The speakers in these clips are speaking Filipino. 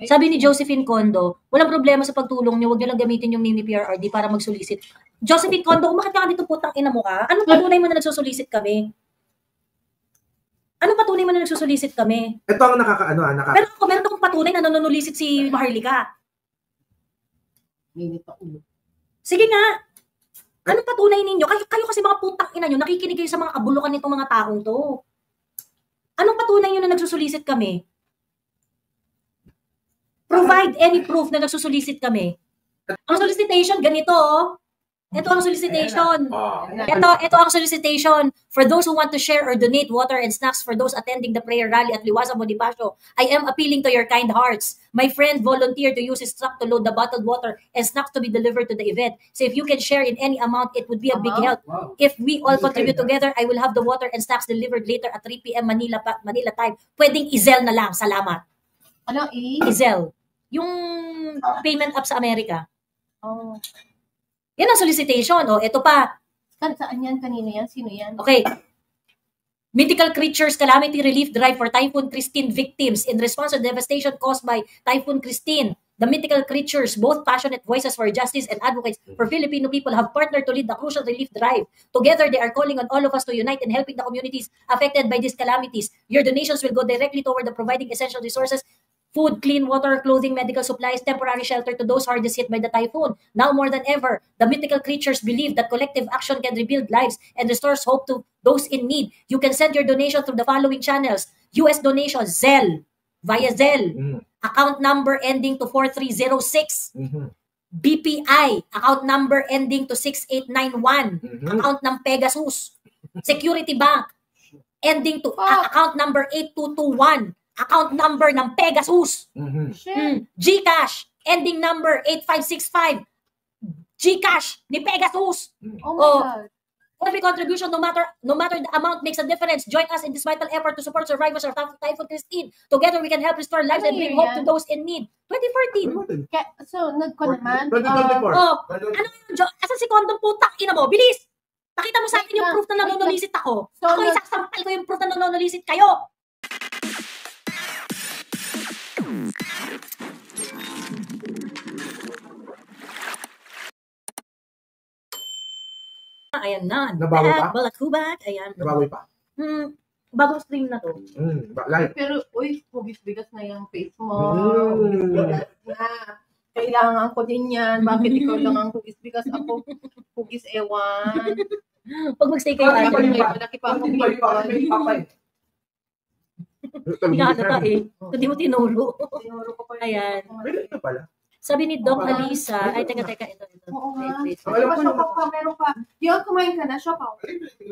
Sabi ni Josephine Condo, walang problema sa pagtulong niyo, huwag niyo lang gamitin yung name ni PRRD para mag-solicit. Josephine Condo, umakit ka dito, putang ina mo ka. Anong patunay mo na nagsusolicit kami? Anong patunay mo na nagsusolicit kami? Ito ang Pero ako, meron akong patunay na nanunulisit si Maharlika. Sige nga. Anong patunay ninyo? Kayo kasi mga putang ina nyo, nakikinig kayo sa mga kabulukan nitong mga taong to. Anong patunay nyo na nagsusolicit kami? Provide any proof na nagsusolicit kami. Ang solicitation, ganito oh. Ito ang solicitation. Ito ang solicitation. For those who want to share or donate water and snacks for those attending the prayer rally at Liwasa Bonifacio, I am appealing to your kind hearts. My friend volunteered to use his truck to load the bottled water and snacks to be delivered to the event. So if you can share in any amount, it would be a big help. If we all contribute together, I will have the water and snacks delivered later at 3 p.m. Manila time. Pwedeng Izel na lang. Salamat. Ano Izel. Yung payment app sa Amerika. Yan ang solicitation. O, ito pa. Saan yan? Kanino yan? Sino yan? Okay. Mythical Creatures Calamity Relief Drive for Typhoon Christine victims in response to devastation caused by Typhoon Christine. The Mythical Creatures, both passionate voices for justice and advocates for Filipino people, have partnered to lead the crucial relief drive. Together, they are calling on all of us to unite in helping the communities affected by these calamities. Your donations will go directly toward the providing essential resources, food, clean water, clothing, medical supplies, temporary shelter to those hardest hit by the typhoon. Now more than ever, the Mythical Creatures believe that collective action can rebuild lives and restores hope to those in need. You can send your donation through the following channels. US donation, Zelle, via Zelle. Account number ending to 4306. BPI, account number ending to 6891. Account ng Pegasus. Security Bank, ending to account number 8221. Account number ng Pegasus. GCash, ending number 8565. GCash ni Pegasus. Oh my God. Every contribution, no matter the amount, makes a difference. Join us in this vital effort to support survivors of Typhoon Christine. Together, we can help restore lives and bring hope to those in need. 2014. So, nagko naman? 2024. Ano yun, Jo? Asan si Condom putang ina mo? Bilis! Pakita mo sa akin yung proof na nanunulisit ako. Ako isasampal ko yung proof na nanunulisit kayo. Ayan na. Nabawi pa? Balakubak. Ayan. Nabawi pa? Bagong stream na to. Live. Pero, hugis-bigas na yung face mo. Hugis-bigas na. Kailangan ko din yan. Bakit ikaw lang ang hugis-bigas? Ako, hugis ewan. Pag mag-stay kayo, Malaki pa akong Hinahata eh. Hindi mo tinuro. Tinuro ko pa. Ayan. Pwede na pala. Sabi ni Doc Alisa, ay teka, ito. Oo nga. Wait. Meron pa. Yung kumain ka na, shop out.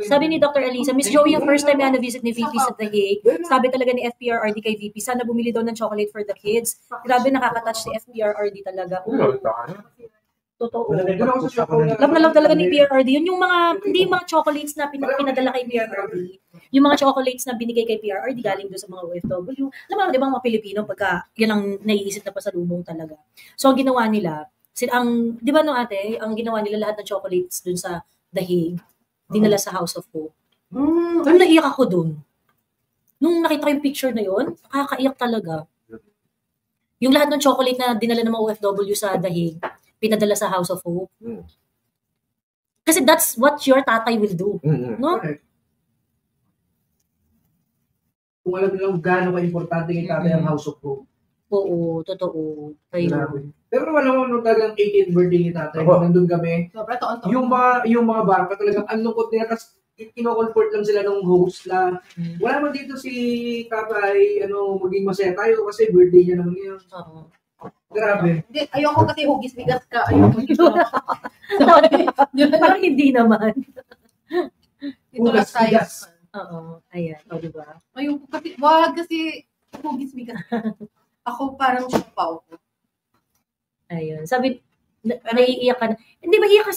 Sabi ni Dr. Alisa, Miss Joey, yung first time na visit ni VP sa The Hague, sabi talaga ni FPRRD kay VP, sana bumili daw ng chocolate for the kids. Grabe, nakaka-touch si FPRRD talaga. Totoo. Love na love talaga ni PRRD. Yun yung mga, hindi yung mga chocolates na pinadala kay PRRD. Yung mga chocolates na binigay kay PRRD galing doon sa mga OFW. Alam mo, di ba mga Pilipino, pagka yan ang naiisip na pasalubong talaga. So, ang ginawa nila, di ba no ate, ang ginawa nila lahat ng chocolates doon sa The Hague, dinala sa House of Hope. Pero naiyak ako doon. Nung nakita ko yung picture na yun, nakakaiyak talaga. Yung lahat ng chocolate na dinala ng mga OFW sa The Hague, pinadala sa House of Hope. Kasi that's what your tatay will do. No? Kung alam nilang gaano ka-importante kay tatay ang House of Hope. Oo, totoo. Pero alam mo, talagang 18th birthday ni tatay, nandun kami, yung mga bata talagang anlungkot nila, tapos kino-comfort lang sila ng host na wala naman dito si tatay, maging masaya tayo kasi birthday niya naman yun. Grabe. Ayoko kasi hugis-bigas ka. Ayoko. Parang hindi naman. Ito lang tayo. Oo. Ayan. O, diba? Ayoko kasi, wag kasi hugis-bigas. Ako parang sipaw. Ayun. Sabi, naiiyak ka na. Hindi, maiiyak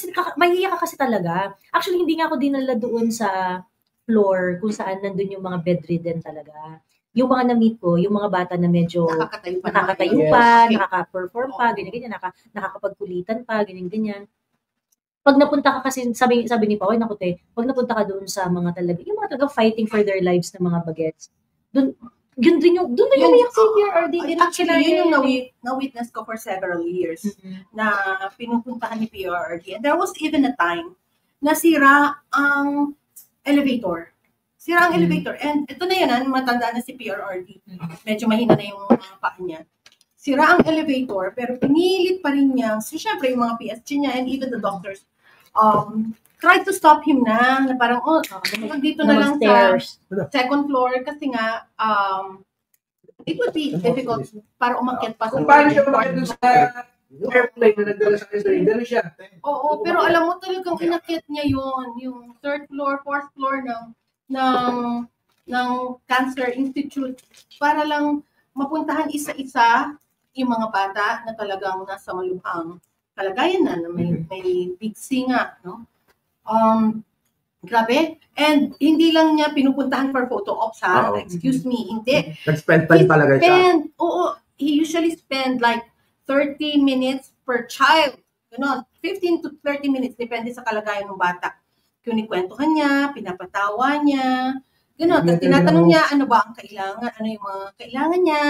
ka kasi talaga. Actually, hindi nga ako dinala doon sa floor kung saan nandun yung mga bedridden talaga. Yung mga na-meet ko, yung mga bata na medyo nakakatayo pa, nakaka-perform pa, ganyan-ganyan, nakakapagkulitan pa, ganyan-ganyan. Pag napunta ka kasi, sabi ni Paway, pag napunta ka doon sa mga talaga, yung mga talaga fighting for their lives na mga bagets, doon, Yun din yung, doon na yung naiyak si PRRD. Actually, yun yung na-witness ko for several years na pinupuntahan ni PRRD. And there was even a time na sira ang elevator. Sira ang elevator. And ito na yan, matanda na si PRRD. Medyo mahina na yung mga paa niya. Sira ang elevator, pero pinilit pa rin niya. So, syempre, yung mga PSG niya and even the doctors tried to stop him na parang, dito na lang stairs. Sa second floor kasi nga, it would be difficult para umakyat pa. Kung paano siya umakyat sa airplane na nagdala sa kanya, gano'n siya. Oo, pero alam mo talagang inakyat niya yun, yung third floor, fourth floor ng Cancer Institute para lang mapuntahan isa-isa yung mga bata na talagang nasa malubhang kalagayan na may big C nga, no? Grabe. And hindi lang niya pinupuntahan for photo ops, ha? Excuse me, hindi. Nag-spend time talaga siya. Oo, he usually spend like 30 minutes per child. Ganon, 15 to 30 minutes, depende sa kalagayan ng bata. Kinikwentuhan niya, pinapatawa niya, ganon. At tinatanong niya, ano ba ang kailangan, ano yung mga kailangan niya,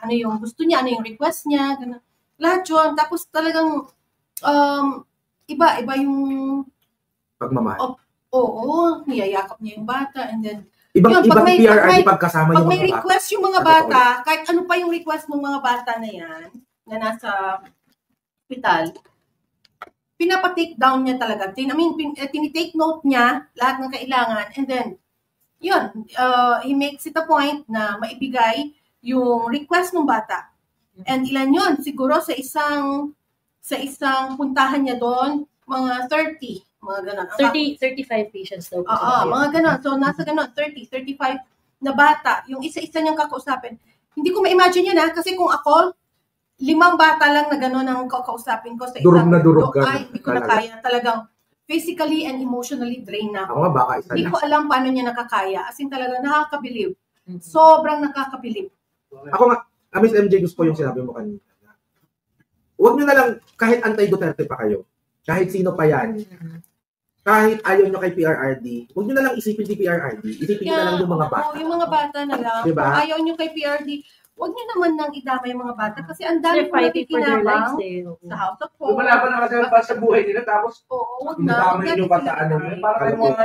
ano yung gusto niya, ano yung request niya, ganon. Lahat yun. Tapos talagang, iba yung pagmamahal. Oo, niyayakap niya yung bata. And then, ibang PRRD pagkasama yung mga bata. Pag may request yung mga bata, kahit ano pa yung request ng mga bata na yan, na nasa hospital, pinapa-take down niya talaga. Tinitake note niya lahat ng kailangan. And then, yun, he makes it a point na maibigay yung request ng bata. And ilan yun? Siguro sa isang puntahan niya doon, mga 30, mga ganon. 35 patients daw. Mga ganon. So, nasa ganon, 35 na bata, yung isa-isa niyang kakausapin. Hindi ko ma-imagine yun, ha? Kasi kung ako, 5 bata lang na gano'n ang kakausapin ko sa isang durog na durog ka. Ay, hindi ko na kaya. Talagang physically and emotionally drained na ako. Ako nga, baka isa Hindi ko alam paano niya nakakaya. As in talaga, nakakabilib. Sobrang nakakabilib. Ako nga, Miss MJ, gusto ko yung sinabi mo kanina. Huwag nyo na lang, kahit anti-Duterte pa kayo, kahit sino pa yan, kahit ayaw nyo kay PRRD, huwag nyo na lang isipin si PRRD, isipin nyo na lang yung mga bata. Yung mga bata na lang. Diba? Kung ayaw nyo kay PRRD, huwag nyo naman nang idama yung mga bata kasi ang dami ko nakikinabang sa House of Hope. Lumalaban na kasi sa buhay nila, tapos huwag na. Pinatama nyo pa sa ano.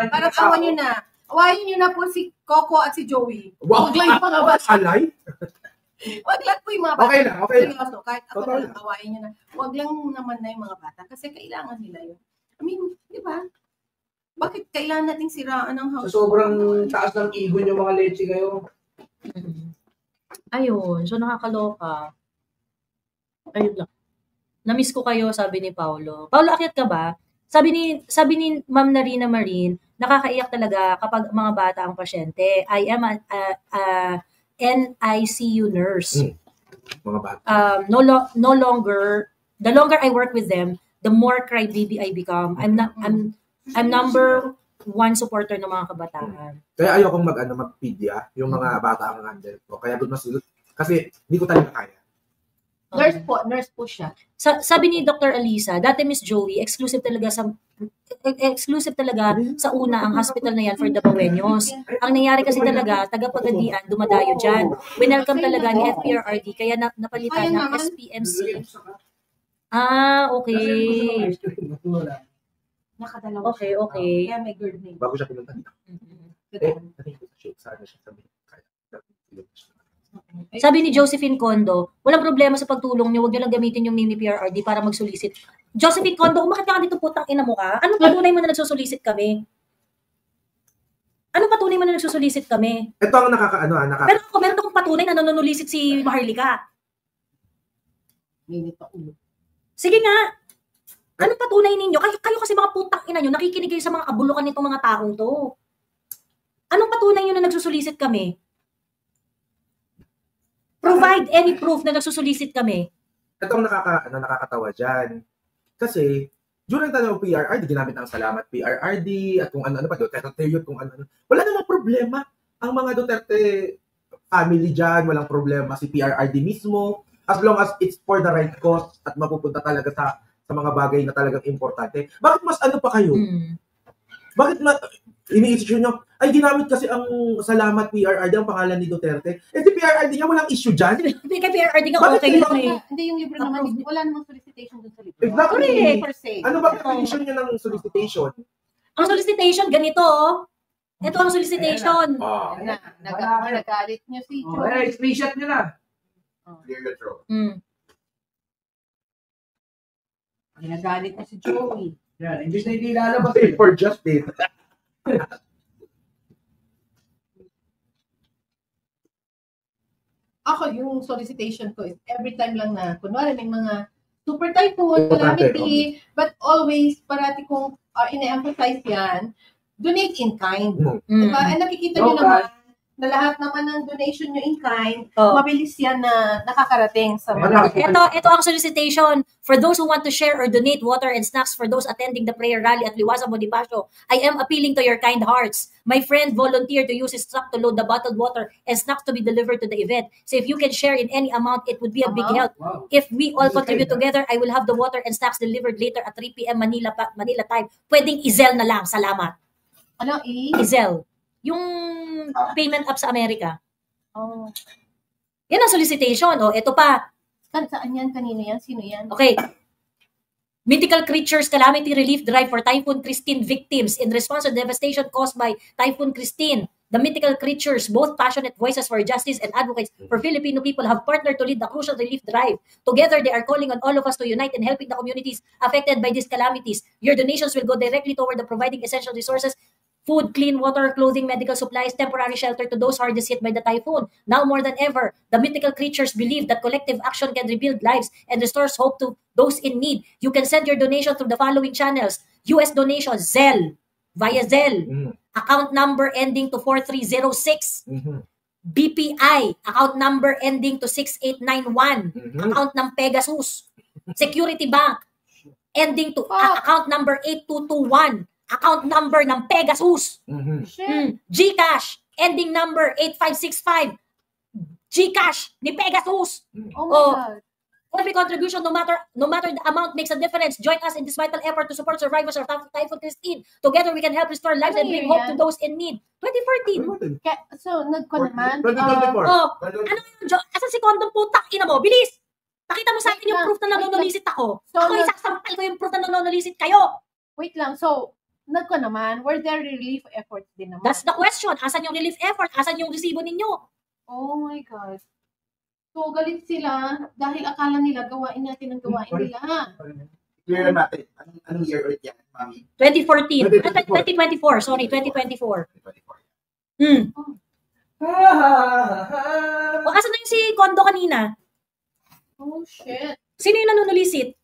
Parang awan nyo na. Awayin nyo na po si Coco at si Joey. Wow! Huwag lang yung mga bata. Alay? Huwag lang po yung mga bata. Okay lang. Seryoso, kahit ako na lang, awayin nyo na. Huwag lang naman na yung mga bata kasi kailangan nila yun. I mean, di ba? Bakit kailangan nating siraan ang house? So, sobrang taas ng ego nyo mga leche kayo. Ayun, so nakakaloka. Ayun lang. Na-miss ko kayo, sabi ni Paulo. Paulo, akyat ka ba? Sabi ni Ma'am Narina Marin, nakakaiyak talaga kapag mga bata ang pasyente. I am a NICU nurse. Mga bata. No longer, the longer I work with them, the more crybaby I become. I'm number 1 supporter ng mga kabataan. Kaya ayokong mag-pedia, yung mga bata ang handle ko. Kaya doon masulot. Kasi hindi ko talaga kaya. Nurse po siya. Sabi ni Dr. Alisa, dati Miss Joey, exclusive talaga sa una ang hospital na yan for the Baweños. Ang nangyari kasi talaga, taga-Pagadian, dumadayo dyan. Winelcome talaga ni FPRRD, kaya napalitan ng SPMC. Okay. Nakadalawa. Okay. Kaya may girl name. Bago siya pinunta dito. Sabi ni Josephine Condo, walang problema sa pagtulong niyo, huwag niyo lang gamitin yung name ni PRRD para mag-solicit. Josephine Condo, umakit ka dito, putang ina mo ka. Anong patunay mo na nagsusolicit kami? Anong patunay mo na nagsusolicit kami? Ito ang Meron akong patunay na nanunulisit si Maharlika. Sige nga. Anong patunay ninyo? Kayo kasi mga putang ina nyo, nakikinig kayo sa mga kabulukan nitong mga taong to. Anong patunay nyo na nagsusolicit kami? Provide any proof na nagsusolicit kami. Ito ang nakakatawa dyan. Kasi, during the time of PRRD, ginamit ang salamat PRRD, at kung ano-ano pa, Duterte yun, kung ano-ano. Wala namang problema. Ang mga Duterte family dyan, walang problema. Si PRRD mismo, as long as it's for the right cause at mapupunta talaga sa mga bagay na talagang importante. Bakit mas pa kayo? Bakit iniisip nyo, ay ginamit kasi ang salamat PRRD ang pangalan ni Duterte. Eh di PRRD niya walang issue dyan. Hindi kay PRRD nga Bakit okay di lang ba- eh. Hindi yung libro naman, wala namang solicitation dun sa libro. Exactly. Correct. Per se. Ano ba definition niya ng solicitation? Ang solicitation, ganito oh. Ito ang solicitation. Nagalit niyo si Oh, Joey. screenshot nyo na. Clear the throat. Nagalit niyo si Joey. Yan, imbis na hindi lalabas Pay for justice. Ako, yung solicitation ko is every time lang na, kunwari may mga super typhoon, Importante, calamity, but always, parati kong ine-emphasize yan, donate in kind. Diba? And nakikita nyo Okay. naman na lahat naman ng donation nyo in kind, Oh. mabilis yan na nakakarating sa mga Ito ang solicitation for those who want to share or donate water and snacks for those attending the prayer rally at Liwasa Bonifacio. I am appealing to your kind hearts. My friend volunteered to use his truck to load the bottled water and snacks to be delivered to the event. So if you can share in any amount, it would be a big help. Wow. If we all Okay, contribute na. together, I will have the water and snacks delivered later at 3 p.m. Manila time. Pwedeng Izel na lang. Salamat. ano, Izel. Yung payment app sa Amerika. oh. Yan ang solicitation. O, ito pa. Saan yan? Kanino yan? Sino yan? Okay. Mythical Creatures Calamity Relief Drive for Typhoon Christine victims in response to devastation caused by Typhoon Christine. The mythical creatures, both passionate voices for justice and advocates for Filipino people, have partnered to lead the crucial relief drive. Together, they are calling on all of us to unite in helping the communities affected by these calamities. Your donations will go directly toward the providing essential resources, food, clean water, clothing, medical supplies, temporary shelter to those hardest hit by the typhoon. Now more than ever, the mythical creatures believe that collective action can rebuild lives and restores hope to those in need. You can send your donation through the following channels. US donation, Zelle, via Zelle. Account number ending to 4306. BPI, account number ending to 6891. Account ng Pegasus. Security Bank, ending to account number 8221. Account number ng Pegasus. Shit. GCash, ending number 8565. GCash ni Pegasus. Oh my Oh. God. Every contribution, no matter the amount, makes a difference. Join us in this vital effort to support survivors of Typhoon Christine. Together, we can help restore lives and bring hope to those in need. 2014. So, nagko naman. 2024. Oh, ano yung asan si Kondom putang ina mo? Bilis! Pakita mo sa akin yung proof na nanonolisit ako. So, Ako isasampal ko yung proof na nanonolisit kayo. Wait lang. So, nagko naman. Were there relief efforts din naman? That's the question. Asan yung relief effort? Asan yung resibo ninyo? Oh my God. So, galit sila dahil akala nila gawain natin ang gawain nila. Clear na natin. Anong year ulit yan, Mami? 2014. 2024. Sorry, 2024. 2024. O, asan na yung si Kondo kanina? Oh, shit. Sino yung nanonolisit?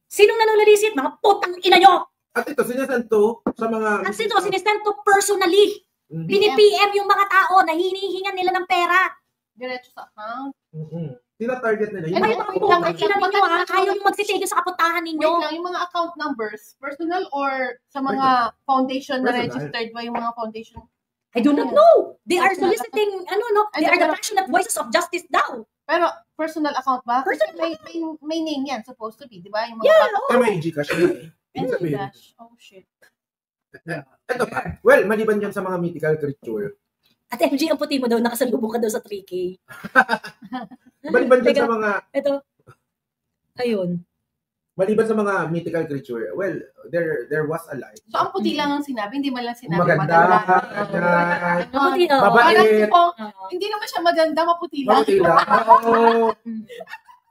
Sinong nanonolisit? Mga putang ina nyo! At ito, sinasend to sa mga... At sino, sinesend to personally. Pini-PM yung mga tao na hinihingan nila ng pera. Diretso sa account. Tina-target nila. Ay, mga putang ina ninyo ha. Ayaw yung magsitigil sa kapuntahan ninyo. Wait lang, yung mga account numbers, personal or sa mga foundation na Personal. registered ba yung mga foundation? I do not know. They are soliciting, they are the passionate voices of justice daw. Pero personal account ba? Kasi Personal may name yan, supposed to be, di ba? Yung mga Yeah, Ito may Gcash na eh. Ibig sabihin. Dash. Oh, shit. Ito pa. Well, maliban yan sa mga mythical creature. At MG, ang puti mo daw, nakasalubong ka daw sa 3K. Maliban dyan sa mga... Ito. Ayun. Maliban sa mga mythical creature, well, there was a life. So, ang puti lang ang sinabi, hindi man lang sinabi. Maganda. Ang puti, oo. Mabait. Hindi naman siya maganda, maputi lang. Bakit lang? Oo.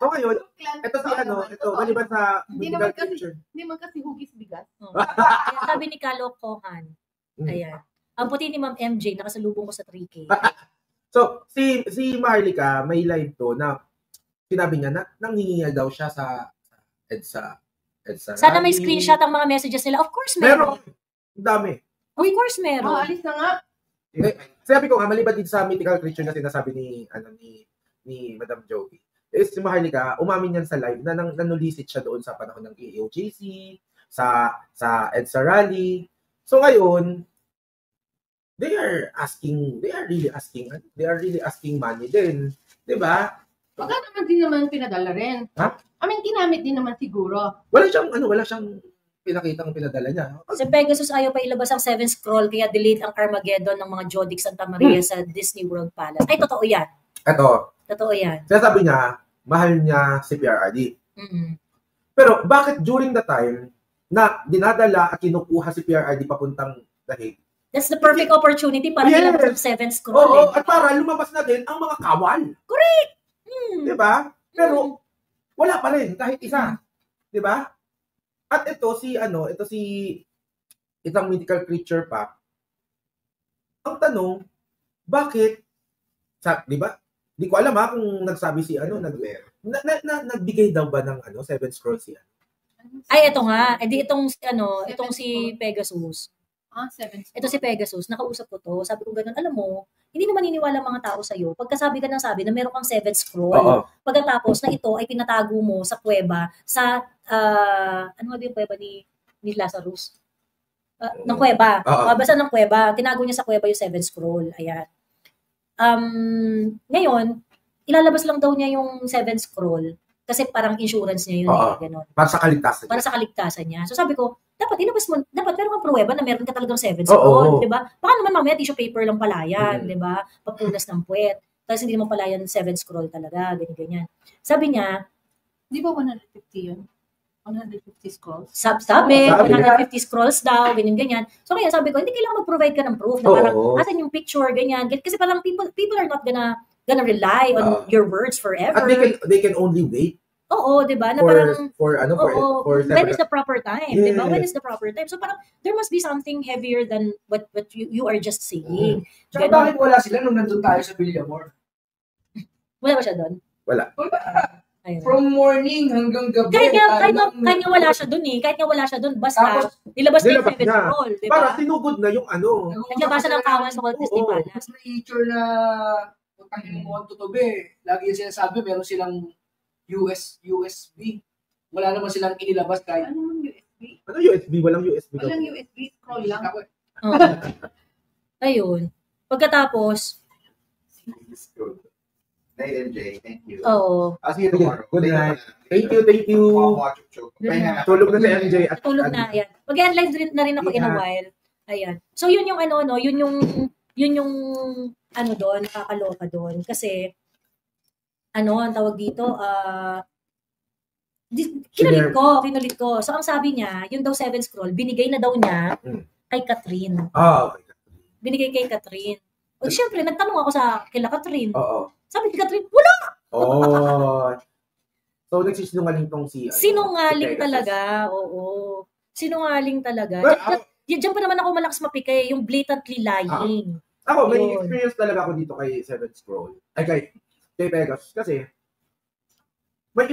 So ngayon, ito si ito, maliban sa Hindi mythical naman kasi- creature. Hindi man kasi hugis bigat. Kaya sabi ni Kalokohan, ayan. Ang puti ni Ma'am MJ, nakasalubong ko sa 3K. So, si Marlica, may live to na sinabi niya na nanghihinga daw siya sa EDSA. Sana may rally. screenshot ang mga messages nila. Of course, Meron. meron. Ang dami. Of course, Oh, meron. alis na nga. Sabi ko nga, maliban din sa mythical creature na sinasabi ni Madam Joey. Si Maharlika, umamin yan sa live na nanulisit siya doon sa panahon ng AOJC, sa EDSA rally. So ngayon, they are really asking money din. 'Di ba? Baka naman din naman pinadala rin. Ha? I mean, ginamit din naman siguro. Wala siyang pinadala niya. Si Pegasus ayaw pa ilabas ang 7 scroll kaya delete ang Armageddon ng mga Jodic Santa Maria sa Disney World Palace. Ay, totoo yan. Ito, Totoo yan. sabi niya, mahal niya si PRRD. Mm-mm. Pero bakit during the time na dinadala at kinukuha si PRRD papuntang Dahig? That's the perfect opportunity para Yes. ilabas ang 7 scroll. Oo, at para lumabas na din ang mga kawal. Correct! Di ba? Pero wala pa rin kahit isa. Di ba? At ito si isang mythical creature pa. Ang tanong, bakit di ba? Di ko alam kung nagsabi si nagbigay daw ba ng 7 scrolls siya? Ay, ito nga. Eh di itong si Pegasus. 7 Ito si Pegasus, nakausap ko to. Sabi ko ganun, alam mo, hindi naman naniniwala ang mga tao sa'yo. Pagkasabi ka ng sabi na meron kang 7 scroll. Oo. Pagkatapos na ito ay pinatago mo sa kuweba, sa, ano nga ba yung kuweba ni Lazarus? Ng kuweba. Oo. Basta ng kuweba. Tinago niya sa kuweba yung 7 scroll. Ayan. Ngayon, ilalabas lang daw niya yung 7 scroll kasi parang insurance niya yun. Oo. Ganun. Para sa kaligtasan. Para sa kaligtasan niya. So sabi ko, dapat meron kang pruweba na meron ka talagang 7 scroll, di ba? Baka naman mamaya tissue paper lang pala yan, di ba? Papunas ng puwet. Tapos hindi naman pala yan 7 scroll talaga, ganyan. Sabi niya, Di ba 150 yun? 150 scrolls? sabi 150 scrolls daw, ganyan. So kaya sabi ko, hindi kailangan mag-provide ka ng proof na parang, asan yung picture, ganyan. Kasi parang people are not gonna rely on your words forever. At they can only wait. Oo, di ba? Na parang, for when is the proper time? Yes. Di ba? When is the proper time? So parang, there must be something heavier than what you are just saying. Tsaka Ganon. bakit wala sila nung nandun tayo sa Villamor? Wala ba siya doon? Wala. Wala. Ayun. From morning hanggang gabi. Kahit nga wala siya doon eh. Kahit nga wala siya doon. Basta, Tapos, nilabas niya yung nilabas 7 niya. scroll. Di Para ba? tinugod na yung Naglabasan ng kawan sa Walt Disney Oo. Palace. Mas may feature na pagkakilin mo ang tutubi. Lagi yung sinasabi, meron silang USB. Wala naman silang inilabas kahit. Ano yung USB? Ano USB? Walang USB. Walang USB scroll lang. Oo. Ayun. Pagkatapos, Night, MJ. Thank you. oo. I'll see you tomorrow. Good night. Thank you. Watch your show. Good night. Tulog na si MJ. At Natulog na, ayan. Mag-live na rin ako in a Yeah. while. Ayan. So, yun yung yun yung doon, nakakaloka doon. Kasi, ang tawag dito, kinulit ko. So, ang sabi niya, yung daw 7 scroll, binigay na daw niya kay Catherine. okay. Binigay kay Catherine. O, syempre, nagtanong ako kila Catherine. Oo. Sabi ni Catherine, wala! Oh. So, nagsisinungaling tong si Sinungaling si Pegasus. talaga. Oo. Sinungaling talaga. Well, Diyan pa naman ako malakas mapikay, yung blatantly lying. Ako, may Yun. experience talaga ako dito kay Seven Scroll. Ay, kay Pegasus. Kasi, may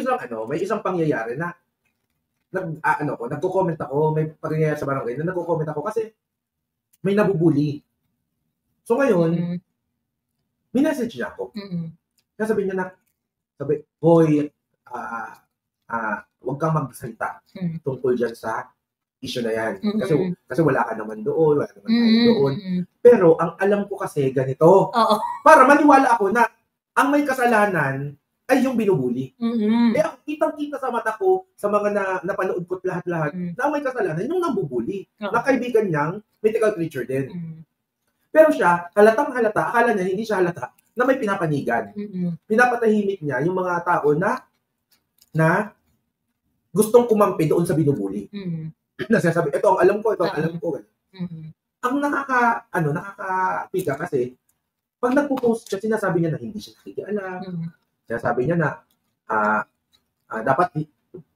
isang pangyayari na nagko-comment ako, may pangyayari sa barangay na nagko-comment ako kasi may nabubuli. So ngayon, minessage niya ako. Kaya sabi niya hoy, huwag kang magsalita tungkol dyan sa issue na yan. Kasi wala ka naman doon, wala naman tayo doon. Pero ang alam ko kasi ganito, para maniwala ako na ang may kasalanan ay yung binubuli. Eh ako kitang-kita sa mata ko, sa mga napanood ko lahat-lahat, na ang may kasalanan yung nambubuli. Na kaibigan niyang mythical creature din. Pero siya, halatang-halata, akala niya hindi siya halata, na may pinapanigan. Pinapatahimik niya yung mga tao na gustong kumampi doon sa binubuli. Nasasabi, ito ang alam ko, ito ang alam ko. Ang nakakapika kasi, pag nagpo-post siya, sinasabi niya na hindi siya nakikialam. Sinasabi niya na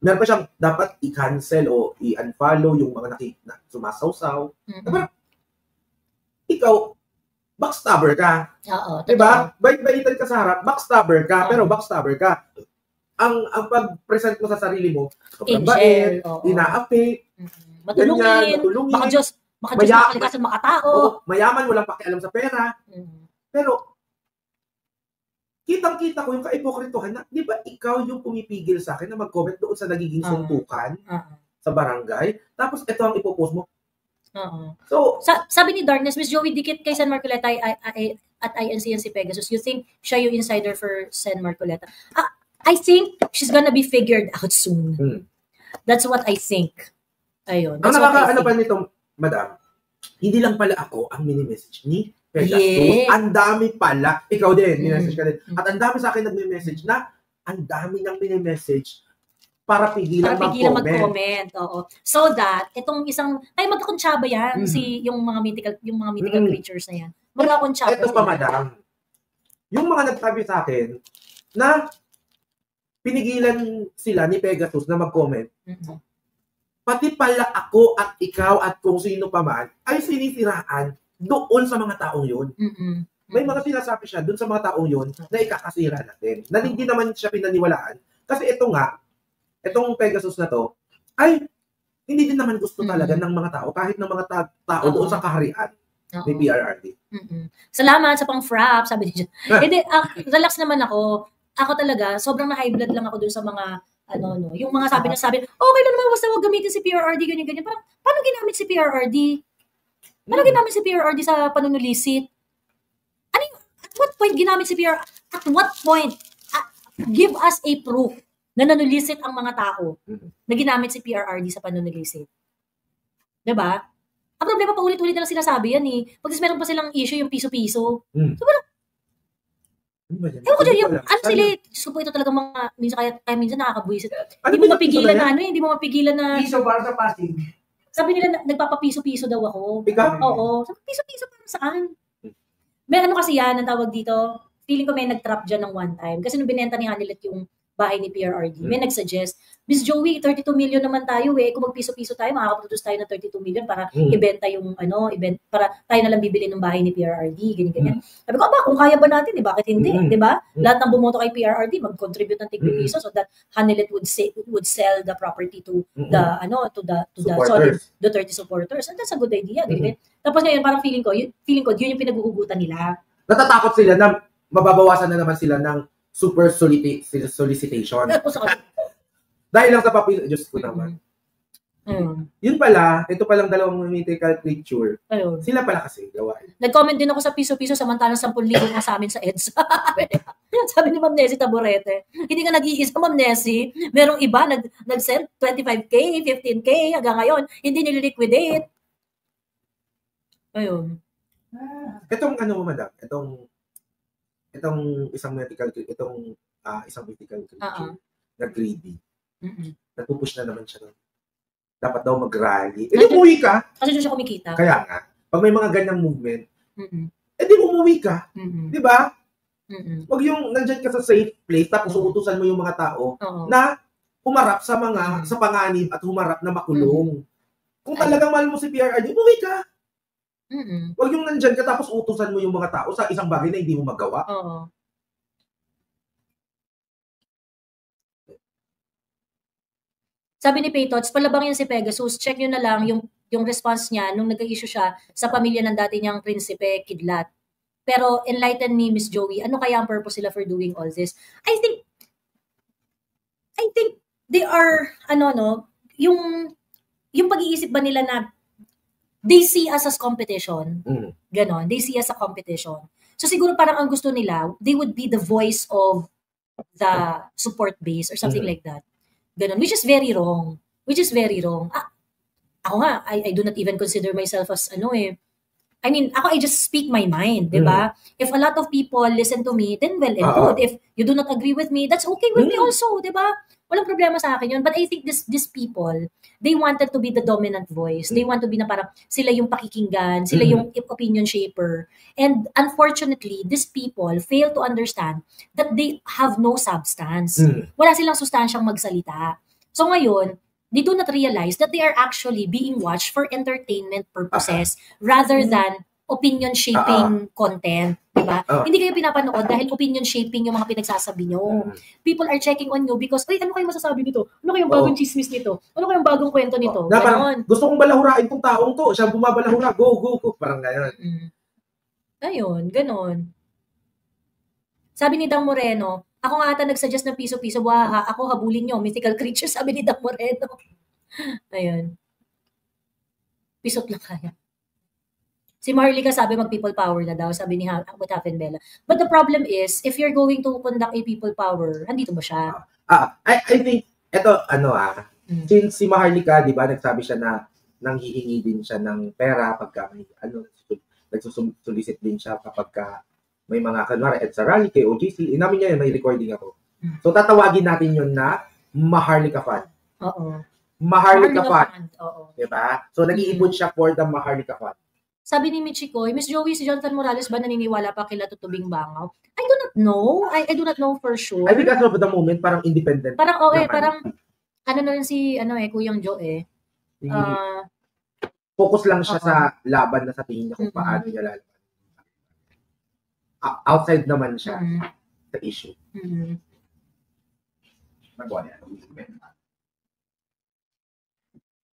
meron pa siyang dapat i-cancel o i-unfollow yung mga sumasawsaw. Ikaw, backstabber ka. Oo. Diba? Bait-baitan ka sa harap, backstabber ka, pero backstabber ka. Ang pag-present mo sa sarili mo, sobrang bait, inaapi, matulungin, baka Diyos makalikasan makatao. Mayaman, walang pakialam sa pera. Pero, kitang-kita ko yung ka-ipokritohan na, di ba ikaw yung pumipigil sa akin na mag-comment doon sa nagiging suntukan sa barangay, tapos ito ang ipopost mo. So, sabi ni Darkness, Miss Joey Dikit kay San Marcoleta at INCNC Pegasus, you think siya yung insider for San Marcoleta? I think she's gonna be figured out soon. That's what I think. Ayun. Ang That's what I nakakaano think. pa nito, madam, hindi lang pala ako ang mini-message ni Pegasus. Yes. Ang dami pala. Ikaw din, mini-message ka din. Mm. At ang dami sa akin nagme-message na ang dami niyang mini-message para pigilan Para pigilan mag-comment. mag-comment. Oo. So that, itong isang, ay magkakonsyaba yan, yung mga mythical creatures na yan. Magkakonsyaba Ito pa, madam. Yung mga nagsabi sa akin na pinigilan sila ni Pegasus na mag-comment, pati pala ako at ikaw at kung sino pa man ay sinisiraan doon sa mga taong yun. May mga sinasabi siya doon sa mga taong yun na ikakasira natin. Na hindi naman siya pinaniwalaan. Kasi ito nga, itong Pegasus na to, ay hindi din naman gusto talaga ng mga tao, kahit ng mga tao doon sa kaharian ni PRRD. Salamat sa pang-frap, sabi niya. Hindi, relax naman ako. Ako talaga, sobrang na-high blood lang ako doon sa mga yung mga sabi, okay lang naman, basta huwag gamitin si PRRD, ganyan. Parang, paano ginamit si PRRD? Paano ginamit si PRRD sa panunulisit? At what point ginamit si PRRD? At what point? Give us a proof na nanulisit ang mga tao na ginamit si PRRD sa panunulisit. Diba? Ang problema, paulit-ulit na lang sinasabi yan eh. Pag meron pa silang issue, yung piso-piso. So, parang, ewan ko dyan, yung, ito talaga mga, minsan nakakabuisit. Hindi mo mapigilan na hindi mo mapigilan na. Piso para sa Pasig. Sabi nila, nagpapapiso-piso daw ako. Ikaw? Oo. Sabi, piso-piso para saan? May kasi yan, ang tawag dito, feeling ko may nag-trap dyan ng one time. Kasi nung binenta ni Hanilet yung bahay ni PRRD, may nag-suggest, Miss Joey, 32 million naman tayo eh. Kung magpiso-piso tayo, makakaproduce tayo ng 32 million para ibenta yung, para tayo na lang bibili ng bahay ni PRRD, ganyan. Sabi ko, kung kaya ba natin, bakit hindi, di ba? Lahat ng bumoto kay PRRD, mag-contribute ng tig-piso so that Hanilet would sell the property to the Duterte supporters. And that's a good idea, ganyan. Tapos ngayon, parang feeling ko, yun yung pinaghuhugutan nila. Natatakot sila na mababawasan na naman sila ng super solicitation. Dahil lang sa papel, Diyos ko naman. Yun pala, ito palang dalawang mythical creature. Sila pala kasi gawain. Nag-comment din ako sa piso-piso samantalang 10,000 nga sa amin sa EDSA. Sabi ni Ma'am Nessie Taborete, hindi ka nag-iisa, Ma'am Nessie. Merong iba nag-send 25K, 15K, hanggang ngayon, hindi nililiquidate. Ayun. Itong madam, itong isang mythical creature na greedy. Nagpupush na naman siya doon. Dapat daw mag-rally. Umuwi ka. Kasi doon siya kumikita. Kaya nga, pag may mga ganyang movement, di umuwi ka. Di ba? Wag yung nandyan ka sa safe place, tapos uutusan mo yung mga tao na humarap sa panganib at humarap na makulong. Kung talagang mahal mo si PRRD, umuwi ka. Wag yung nandyan ka, tapos utusan mo yung mga tao sa isang bagay na hindi mo magawa. Sabi ni Paytots, palabang yan si Pegasus. Check nyo na lang yung response niya nung nag-issue siya sa pamilya ng dati niyang prinsipe, Kidlat. Pero enlighten me, Miss Joey, ano kaya ang purpose sila for doing all this? I think they are, yung pag-iisip ba nila na they see us as competition. Ganon. They see us as a competition. So siguro parang ang gusto nila, they would be the voice of the support base or something like that. Ganon. Which is very wrong. Ako nga, I do not even consider myself as I just speak my mind, di ba? If a lot of people listen to me, then well and good. If you do not agree with me, that's okay with me also, di ba? Walang problema sa akin yun. But I think these people, they wanted to be the dominant voice. They want to be na parang sila yung pakikinggan, sila yung opinion shaper. And unfortunately, these people fail to understand that they have no substance. Wala silang sustansyang magsalita. So ngayon, they do not realize that they are actually being watched for entertainment purposes rather than opinion shaping content, diba? Hindi kayo pinapanood dahil opinion shaping yung mga pinagsasabi nyo. People are checking on you because, ano kayo masasabi nito? Ano kayong bagong chismis nito? Ano kayong bagong kwento nito? Parang, gusto kong balahurain tong taong to. Siya bumabalahura. Go. Parang gano'n. Ayun, ganon. Sabi ni Dang Moreno, ako nga ata nagsuggest ng piso-piso, ako habulin nyo, mythical creature, sabi ni Dang Moreno. Ayun. Pisot lang kaya. Si Marley ka sabi mag-people power na daw, sabi ni Bella. But the problem is, if you're going to conduct a people power, handito ba siya? I think, ito, Since si Maharlika, di ba, nagsabi siya na nanghihingi din siya ng pera pagka may, nagsusulisit din siya kapag may mga, kanwari, EDSA rally, kay OGC, inamin niya yun, may recording ako. So, tatawagin natin yun na Maharlika Fund. Oo. Maharlika Fund. Oo. Diba? So, nag-iipon siya for the Maharlika Fund. Sabi ni Michikoy, Miss Joey, si Jonathan Morales ba naniniwala pa kila Tutubing Bangaw? I do not know. I do not know for sure. I think as of the moment, parang independent. Parang, parang, ano na rin si, Kuyang Jo Focus lang siya sa laban na sa tingin niya kung paano niya lalaban. Outside naman siya sa issue.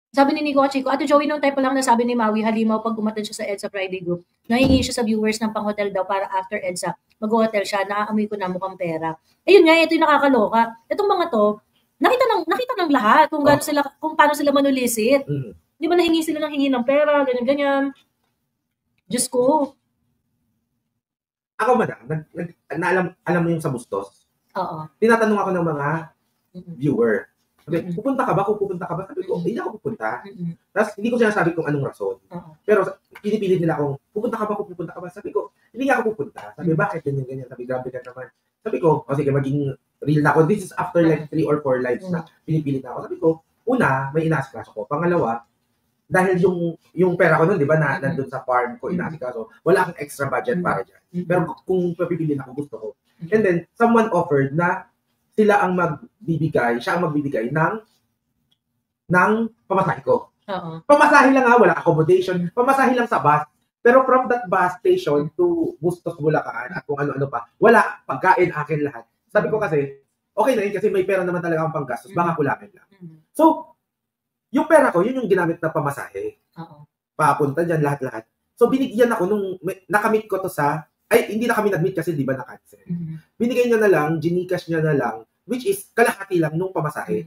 Sabi ni Nico Chico, Ate Joey, nung time pa lang nasabi ni Maui Halimaw pag umattend siya sa EDSA Friday Group, nahingi siya sa viewers ng pang-hotel daw para after EDSA, mag-hotel siya, naaamoy ko na mukhang pera. Ayun nga, ito yung nakakaloka. Itong mga to, nakita ng lahat kung paano sila manulisit. Di ba nahingi sila ng hingi ng pera, ganyan-ganyan. Diyos ko. Ako, madam, alam mo yung sa Bustos? Oo. Tinatanong ako ng mga viewer. Sabi, pupunta ka ba? Kung pupunta ka ba? Sabi ko, hindi ako pupunta. Tapos, hindi ko sinasabi kung anong rason. Pero, pinipilit nila kung pupunta ka ba? Kung pupunta ka ba? Sabi ko, hindi ako pupunta. Sabi, bakit? Ganyan. Sabi, grabe ka naman. Sabi ko, sige, maging real na ako. This is after like 3 or 4 lives na pinipilit na ako. Sabi ko, una, may inaasikaso ko. Pangalawa, dahil yung pera ko nun, di ba, na nandun sa farm ko, inaasikaso, wala akong extra budget para dyan. Pero kung papipiliin ako, gusto ko. And then, someone offered na siya ang magbibigay ng pamasahe ko. Pamasahe lang wala accommodation, pamasahe lang sa bus. Pero from that bus station to Bustos, Bulacan, at kung ano-ano pa, wala, pagkain akin lahat. Sabi ko kasi, okay na yun kasi may pera naman talaga akong panggastos, baka kulangin lang. So, yung pera ko, yun yung ginamit na pamasahe. Papunta dyan, lahat-lahat. So, binigyan ako nung, nakamit ko to hindi na kami nag-meet kasi di ba na-cancel. Binigay niya na lang, ginikash niya na lang, which is kalahati lang nung pamasahe.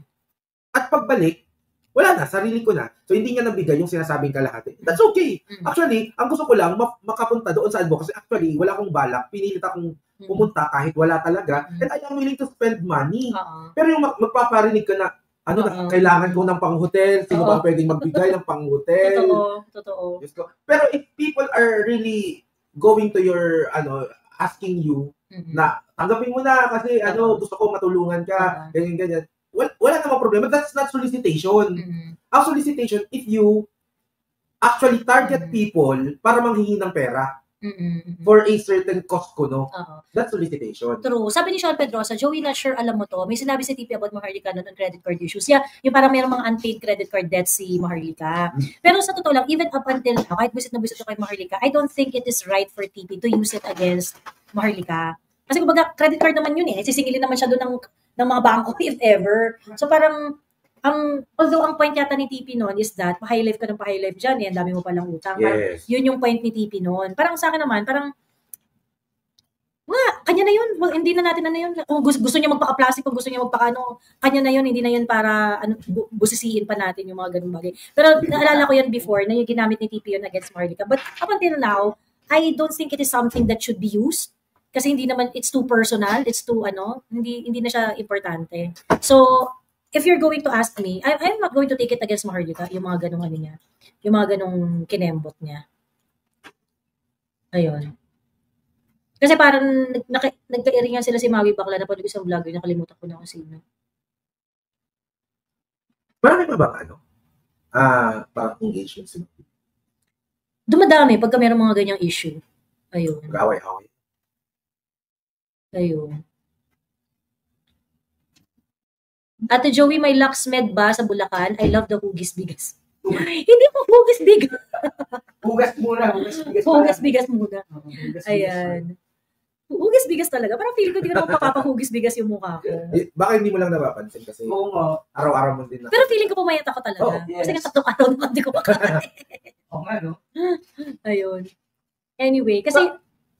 At pagbalik, wala na, sarili ko na. So, hindi niya nabigay yung sinasabing kalahati. That's okay. Actually, ang gusto ko lang, makapunta doon sa advocacy. Actually, wala akong balak. Pinilit akong pumunta kahit wala talaga. And I am willing to spend money. Pero yung magpaparinig ka na, kailangan ko ng pang-hotel, sino ba pwedeng magbigay ng pang-hotel? Totoo. Pero if people are really going to your, asking you, na tanggapin mo na kasi, gusto ko matulungan ka, ganyan. Wala namang problema. That's not solicitation. Ang solicitation, if you actually target people para manghingi ng pera for a certain cost ko, no? That's solicitation. True. Sabi ni Sean Pedrosa, Joey, not sure alam mo to. May sinabi si TP about Maharlika noon on credit card issues. Yung parang mayroong mga unpaid credit card debts si Maharlika. Pero sa totoo lang, even up until now, kahit visit na visit ko kay Maharlika, I don't think it is right for TP to use it against Maharlika. Kasi kumbaga, credit card naman yun sisingilin naman siya doon ng mga bangko if ever. So parang, although ang point yata ni TP noon is that, pa-high life ka ng pa-high life dyan, ang dami mo palang utang. Yes. Yun yung point ni TP noon. Parang sa akin naman, kanya na yun. Well, hindi na natin yun. Kung gusto niya magpaka-plastic, kung gusto niya kanya na yun, hindi na yun para busisiin pa natin yung mga ganung bagay. Pero naalala ko yan before, na yung ginamit ni TP yun against Maharlika. But up until now, I don't think it is something that should be used. Kasi hindi naman, it's too personal, it's too, hindi na siya importante. So, if you're going to ask me, I'm not going to take it against Maharlika, yung mga ganung niya, yung mga ganung kinembot niya. Ayun. Kasi parang nagka-iringan sila si Maui Bakla, napanood ko sa vlogger, nakalimutan ko na kung sino. Marami pa ba parang engagements? Dumadami pagka mayroong mga ganyang issue. Ayun. Mag-away-away. Ayun. Ate Joey, may Luxmed ba sa Bulacan? I love the hugis bigas. Hindi mo hugis bigas. Hugas muna. Hugas bigas muna. Ayan. Hugis bigas talaga. Parang feel ko di ko naman papapahugis bigas yung mukha ko. Baka hindi mo lang napapansin kasi araw-araw mo din na. Pero feeling ko pumayat ako talaga. Yes. Kasi nga 3 araw naman di ko makain. No? Ayun. Anyway, kasi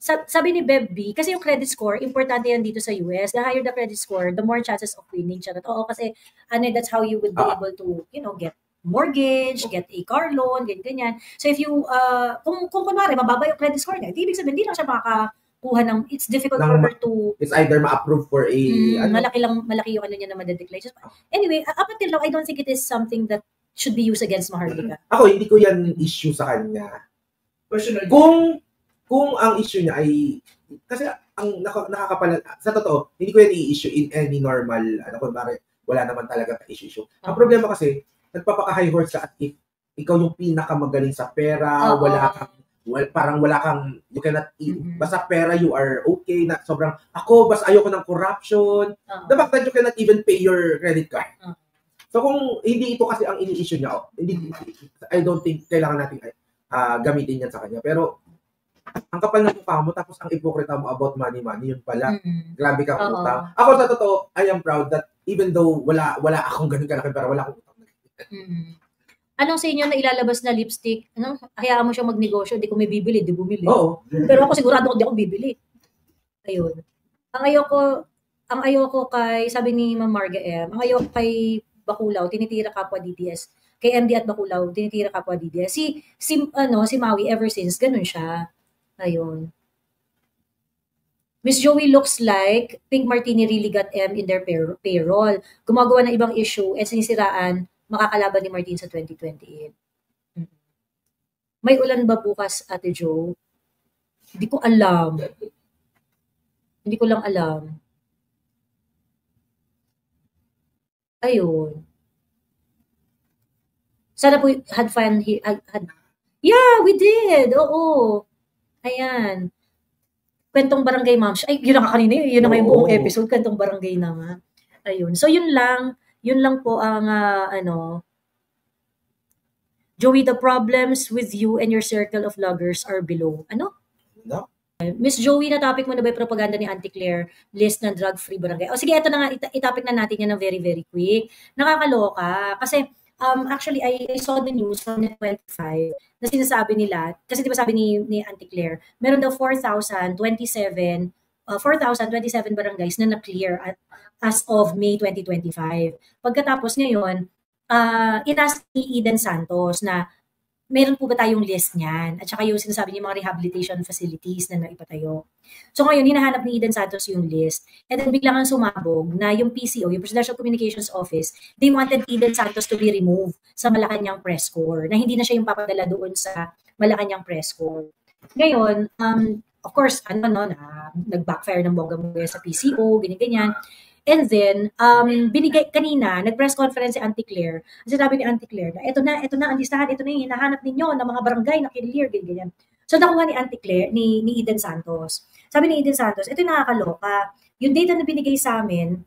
sabi ni Beb B, kasi yung credit score, importante yan dito sa US. The higher the credit score, the more chances of winning. Oo, kasi that's how you would be able to, get mortgage, get a car loan, ganyan. So if you, kung kunwari, mababa yung credit score niya, ibig sabihin, hindi lang siya kuha ng, it's difficult Ng for her to, It's either ma-approve for a, malaki yung ano niya na madedeclare. Anyway, up until now, I don't think it is something that should be used against Maharlika. Ako, hindi ko yan issue sa kanya. Personally. Kung ang issue niya ay, kasi ang nakakapala, sa totoo, hindi ko yan i-issue in any normal, kunwari, wala naman talaga issue. Ang problema kasi, nagpapaka-high horse ka at ikaw yung pinakamagaling sa pera, parang wala kang, you cannot eat, basta pera, you are okay, na sobrang, basta ayoko ng corruption, the fact that you cannot even pay your credit card. So kung hindi ito kasi ang ini-issue niya, I don't think kailangan natin gamitin yan sa kanya. Pero, ang kapal ng mukha mo, tapos ang ipokrita mo about money, yun pala, grabe kang utang. Ako sa totoo, I am proud that even though wala akong ganun kalaki, pero wala akong utang. Anong sa inyo na ilalabas na lipstick? Hayaan mo siya magnegosyo, di ko may bibili, di bumili. Oo. Pero ako sigurado ko di ako bibili. Ayun. Ang ayoko kay, sabi ni Ma'am Marga ang ayoko kay Baculaw, tinitira kapwa DDS. Kay MD at Baculaw, tinitira kapwa DDS. Si Maui ever since, ganun siya. Ayun. Miss Joey looks like Pink Martini really got M in their payroll. Gumagawa ng ibang issue at sinisiraan makakalaban ni Martin sa 2028. May ulan ba bukas, Ate Jo? Hindi ko alam. Hindi ko lang alam. Ayun. Sana po had fun here. Yeah, we did. Oo. Ayan. Kwentong Barangay Ma'am. Ay, yun na kanina. Yun na yung buong episode. Kwentong Barangay na nga. Ayun. So, yun lang po ang Joey, the problems with you and your circle of vloggers are below. Ano? No. Miss Joey, na-topic mo na ba yung propaganda ni Auntie Claire, list ng drug-free barangay? O sige, ito na nga, itopic na natin yan ng very, very quick. Nakakaloka. Kasi, actually, I saw the news from the 25 na sinasabi nila, kasi di ba sabi ni Auntie Claire, meron daw 4,027 barangays na na-clear as of May 2025. Pagkatapos ngayon, inas ni Eden Santos na meron po ba tayong list niyan? At saka yung sinasabi niya mga rehabilitation facilities na naipatayo. So ngayon, hinahanap ni Eden Santos yung list. And then biglang ang sumabog na yung PCO, yung Presidential Communications Office, they wanted Eden Santos to be removed sa Malacanang press corps, na hindi na siya yung papadala doon sa Malacanang press corps. Ngayon, of course, nag-backfire ng bongga-bongga sa PCO, ganyan-ganyan. And then, nag-press conference si Auntie Claire. Sinabi ni Auntie Claire na ito na ang listahan, ito na yung hinahanap ninyo ng mga barangay na clear, ganyan. So, nakuha ni Auntie Claire, ni Eden Santos. Sabi ni Eden Santos, ito yung nakakaloka. Yung data na binigay sa amin,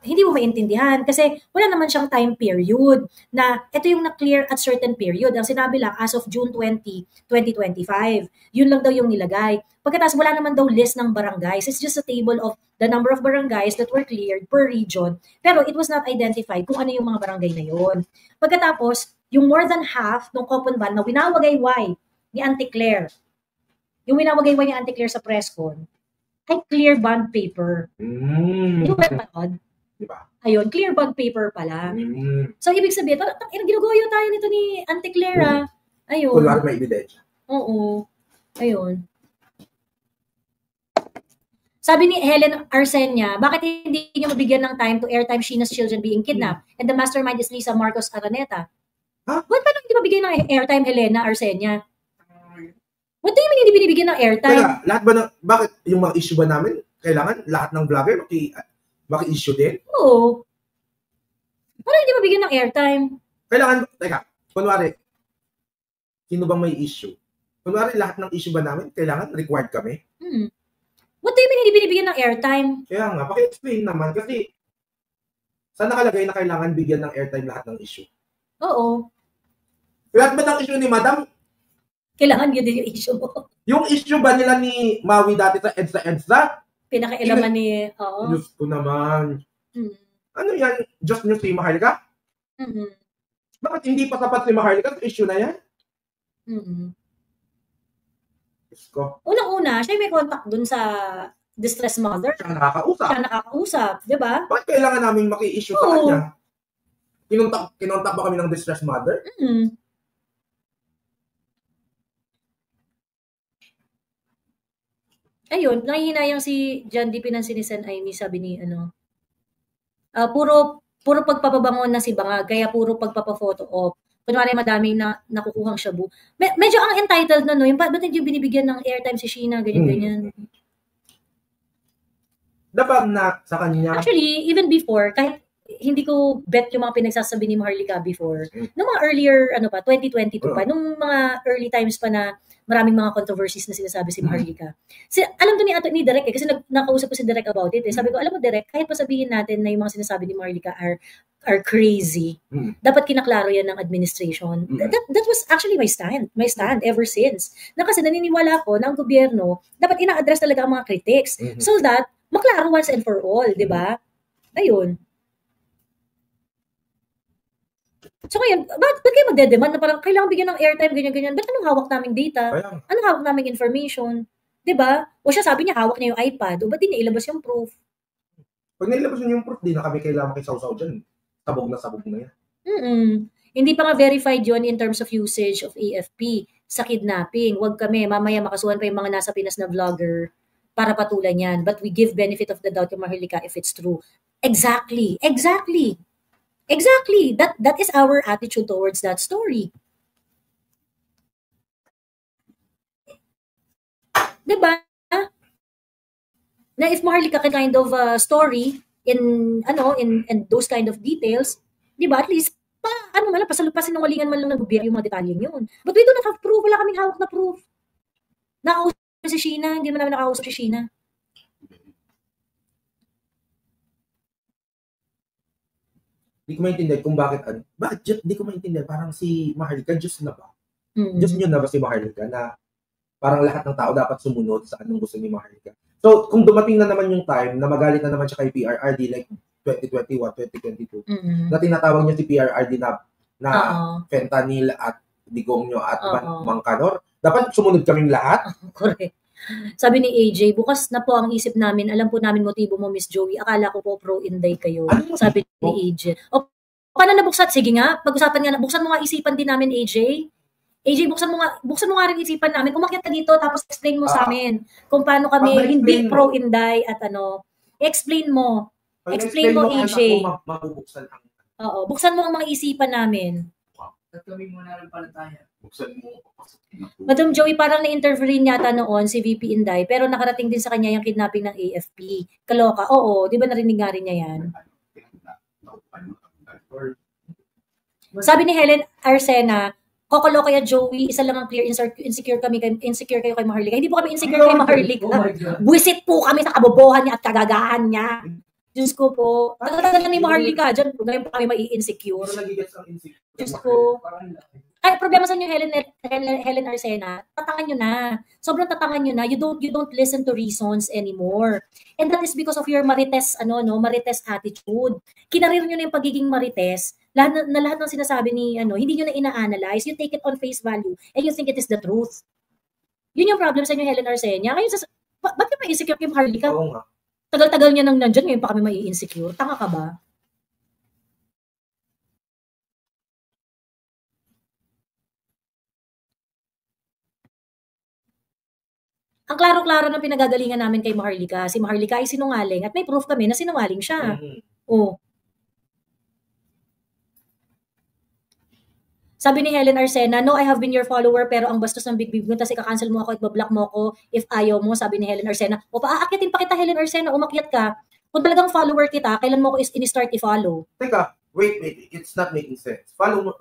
hindi mo maintindihan kasi wala naman siyang time period na ito yung na-clear at certain period. Ang sinabi lang, as of June 20, 2025. Yun lang daw yung nilagay. Pagkatapos, wala naman daw list ng barangays. It's just a table of the number of barangays that were cleared per region. Pero it was not identified kung ano yung mga barangay na yun. Pagkatapos, yung more than half ng coupon ban na winawagayway ni Auntie Claire, yung winawagayway ni Auntie Claire sa press con, ay clear bond paper. Hindi mo ba napanood? Diba? Ayun, clear bond paper pala. So, ibig sabihin, ginugoyo tayo nito ni Auntie Claire. Ayun. Kunwari may ebidensya. Oo. Ayun. Sabi ni Helen Arsenia, bakit hindi niyo mabigyan ng time to airtime Sheena's children being kidnapped? And the mastermind is Lisa Marcos Araneta. Huh? Ba't pa hindi mabigyan ng airtime Helena Arsenia? Ba't di hindi binibigyan ng airtime? Kaya, lahat ba bakit yung mga issue ba namin, kailangan lahat ng vlogger maki-issue din? Oo. Parang hindi mabigyan ng airtime. Kailangan, kunwari, sino bang may issue? Kunwari, lahat ng issue ba namin, kailangan required kami? Ba't di hindi binibigyan ng airtime? Kaya nga, paki-explain naman kasi saan nakalagay na kailangan bigyan ng airtime lahat ng issue? Oo. Lahat ba ng issue ni Madam? Kailangan yun din yung issue mo. Yung issue ba nila ni Maui dati sa EDSA? Pinakailaman ni, oo. Diyos ko naman. Ano yan? Just news si Maharlika? Bakit hindi pa sapat si Maharlika sa issue na yan? Diyos ko. Unang-una, siya may contact dun sa distressed mother. Siya nakakausap. Di ba? Bakit kailangan namin maki-issue sa kanya? Kinontak ba kami ng distressed mother? Ayun, nanghihinayang si John D. Pinansinisan Aimee, sabi ni puro pagpapabangon na si Bangag, kaya puro pagpapa-photo op. Kunwari madaming nakukuhang shabu. Medyo ang entitled na, no? Yung ba't hindi yung binibigyan ng airtime si Sheena, ganyan-ganyan. Dapat na sa kanya. Actually, even before, kahit hindi ko bet yung mga pinagsasabi ni Maharlika before. Nung mga earlier, 2022 pa, nung mga early times pa na maraming mga controversies na sinasabi si Maharlika. Alam to ni Derek kasi nakausap ko si Derek about it. Sabi ko, alam mo Derek, kahit pasabihin natin na yung mga sinasabi ni Maharlika are crazy, dapat kinaklaro yan ng administration. That was actually my stand ever since. Na kasi naniniwala ko na ang gobyerno, dapat ina-address talaga ang mga critics so that maklaro once and for all, di ba? Ayun. So ngayon, bakit kayo magdedemand na parang kailangan bigyan ng airtime, ganyan-ganyan? Ba't anong hawak naming data? Anong hawak naming information? Diba? O siya sabi niya, hawak niya yung iPad. O ba't di niya ilabas yung proof? Pag nailabas niya yung proof, di na kami kailangan makisawsaw dyan. Sabog na yan. Hindi pa nga verified yon in terms of usage of AFP sa kidnapping. Huwag kami, mamaya makasuhan pa yung mga nasa Pinas na vlogger para patulan yan. But we give benefit of the doubt to Maharlika if it's true. Exactly. That is our attitude towards that story. Diba? Na if Maharlika can kind of story in those kind of details, diba? At least pasinungalingan man lang ng gobyerno yung mga detalyeng yun. But we do not have proof. Wala kaming hawak na proof. Nakausap si Sheena, hindi naman namin nakausap si Sheena. Di ko maintindihan kung bakit di ko maintindihan, parang si Maharlika, Diyos na ba? Diyos nyo na ba si Maharlika na parang lahat ng tao dapat sumunod sa anong gusto ni Maharlika? So, kung dumating na naman yung time na magalit na naman siya kay PRRD like 2021, 2022, na tinatawag niya si PRRD na fentanyl at digongyo at mangkanor, dapat sumunod kaming lahat? Correct. Sabi ni AJ, bukas na po ang isip namin. Alam po namin motibo mo, Miss Joey. Akala ko po pro-Inday kayo. Sabi ni AJ. O, paano nabuksan? Sige nga, pag-usapan nga. Buksan mo nga isipan din namin, AJ. AJ, buksan mo nga rin isipan namin. Umakyat ka dito, tapos explain mo sa amin kung paano kami hindi pro-Inday at explain mo. Explain mo, AJ. Oo, buksan mo ang mga isipan namin. Tatawin mo na lang pala tayo. Buksan mo. Madam Joey, parang na-interview rin yata noon si VP Inday, pero nakarating din sa kanya yung kidnapping ng AFP. Kaloka. Oo, di ba narinig nga rin niya yan? Sabi ni Helen Arsena, kokoloka ya Joey, isa lang ang clear, insecure kayo kay Maharlika. Hindi po kami insecure kay Maharlika. Buwisit po kami sa kabobohan niya at kagagahan niya. Diyos ko po. Tagal ni Maharlika, dyan po ngayon pa kami mai-insecure. Diyos ko. Ay, problema sa inyo, Helen Arsena, tatangan nyo na. Sobrang tatangan nyo na. You don't listen to reasons anymore. And that is because of your marites attitude. Kinarir nyo na yung pagiging marites. Lahat ng sinasabi ni, hindi nyo na ina-analyze. You take it on face value and you think it is the truth. Yun yung problem sa inyo, Helen Arsena. Ngayon, ba't ka ma-insecure kay Maharlika? Oo nga. Tagal-tagal niya nang nandyan, ngayon pa kami mai-insecure. Tanga ka ba? Ang klaro-klaro ng pinagagalingan namin kay Maharlika. Si Maharlika ay sinungaling at may proof kami na sinungaling siya. Oh. Sabi ni Helen Arsena, no, I have been your follower pero ang bastos ng big-big mo, tapos ika-cancel mo ako at bablock mo ako if ayaw mo, sabi ni Helen Arsena. O paakyatin pa kita, Helen Arsena, umakyat ka. Kung talagang follower kita, kailan mo ako in-start i-follow? Teka, wait, it's not making sense. Follower